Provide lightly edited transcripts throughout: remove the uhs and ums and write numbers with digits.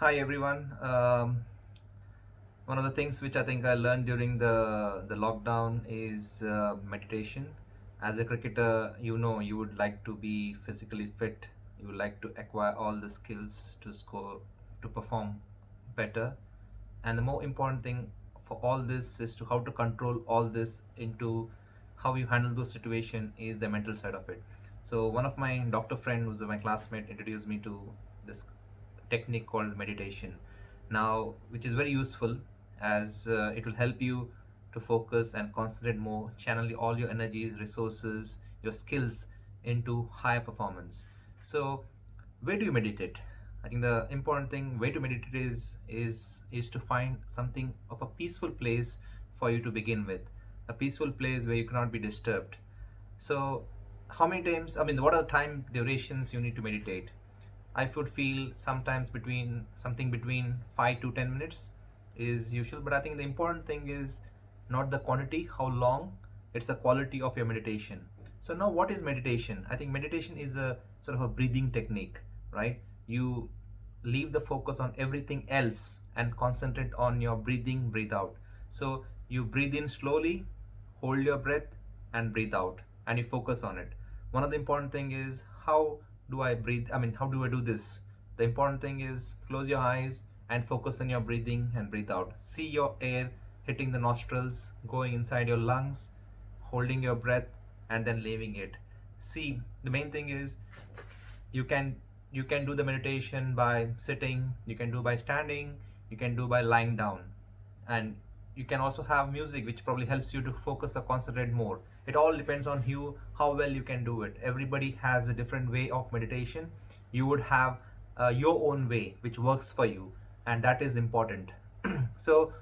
Hi everyone. One of the things which I think I learned during the lockdown is meditation. As a cricketer, you would like to be physically fit. You would like to acquire all the skills to score, to perform better. And the more important thing for all this is to how to control all this into how you handle those situation is the mental side of it. So one of my doctor friend who's my classmate introduced me to this technique called meditation now, which is very useful as it will help you to focus and concentrate more, channel all your energies, resources, your skills into higher performance. So where do you meditate? I think the important thing way to meditate is to find something of a peaceful place for you to begin with, a peaceful place where you cannot be disturbed. So how many times, I mean, what are the time durations you need to meditate? I would feel sometimes between 5 to 10 minutes is usual, but I think the important thing is not the quantity, how long, it's the quality of your meditation. So now what is meditation? I think meditation is a sort of a breathing technique, right? You leave the focus on everything else and concentrate on your breathing, breathe out. So you breathe in slowly, hold your breath and breathe out, and you focus on it. One of the important thing is how do I breathe, I mean, how do I do this? The important thing is close your eyes and focus on your breathing and breathe out. See your air hitting the nostrils, going inside your lungs, holding your breath and then leaving it. See, the main thing is you can you can do the meditation by sitting, you can do by standing, you can do by lying down, and you can also have music which probably helps you to focus or concentrate more. It all depends on you how well you can do it. Everybody has a different way of meditation. You would have your own way which works for you, and that is important. So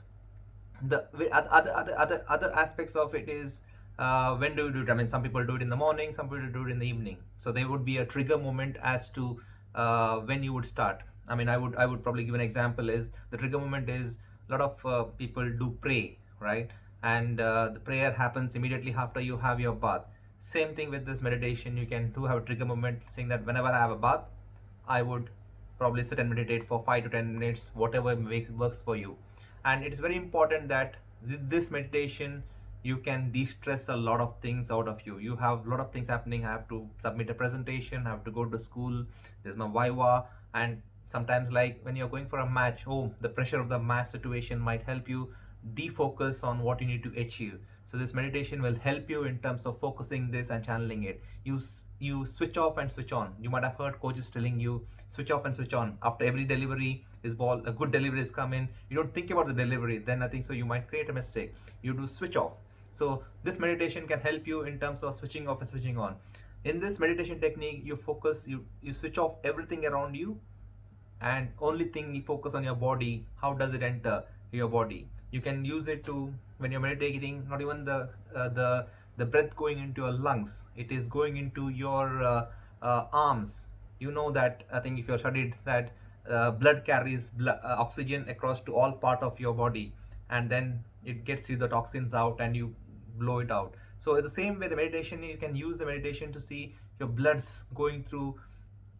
the other aspects of it is when do you do it? I mean, some people do it in the morning, some people do it in the evening. So there would be a trigger moment as to when you would start. I mean, I would probably give an example is the trigger moment is a lot of people do pray, right? And the prayer happens immediately after you have your bath. Same thing with this meditation. You can do have a trigger moment saying that whenever I have a bath, I would probably sit and meditate for 5 to 10 minutes, whatever works for you. And it's very important that with this meditation, you can de-stress a lot of things out of you. You have a lot of things happening. I have to submit a presentation, I have to go to school, there's my viva, and sometimes like when you're going for a match, oh, the pressure of the match situation might help you defocus on what you need to achieve. So this meditation will help you in terms of focusing this and channeling it. You switch off and switch on. You might have heard coaches telling you switch off and switch on. After every delivery is ball, a good delivery is coming, you don't think about the delivery, then I think so you might create a mistake. You do switch off. So this meditation can help you in terms of switching off and switching on. In this meditation technique, you focus, you switch off everything around you, and only thing you focus on your body. How does it enter your body? You can use it to, when you're meditating, not even the breath going into your lungs, it is going into your arms. You know that, I think if you're studied that blood carries oxygen across to all part of your body, and then it gets you the toxins out and you blow it out. So in the same way, the meditation, you can use the meditation to see your bloods going through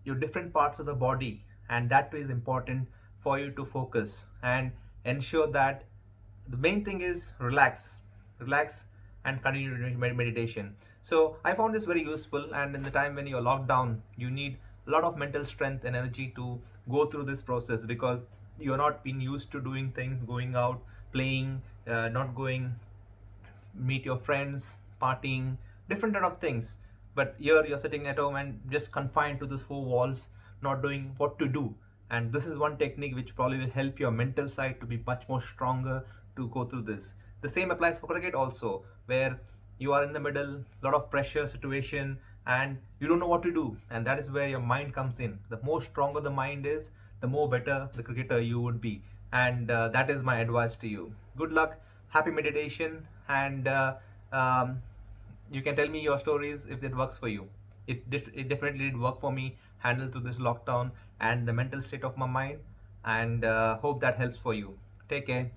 your different parts of the body, and that is important for you to focus and ensure that the main thing is relax and continue doing meditation. So I found this very useful, and in the time when you're locked down, you need a lot of mental strength and energy to go through this process, because you're not been used to doing things, going out, playing, not going meet your friends, partying, different kind of things. But here you're sitting at home and just confined to these four walls, not doing what to do. And this is one technique which probably will help your mental side to be much more stronger to go through this. The same applies for cricket also, where you are in the middle, lot of pressure situation, and you don't know what to do. And that is where your mind comes in. The more stronger the mind is, the more better the cricketer you would be. And that is my advice to you. Good luck, happy meditation, and um, you can tell me your stories if it works for you. It definitely did work for me, handle through this lockdown and the mental state of my mind, and hope that helps for you. Take care.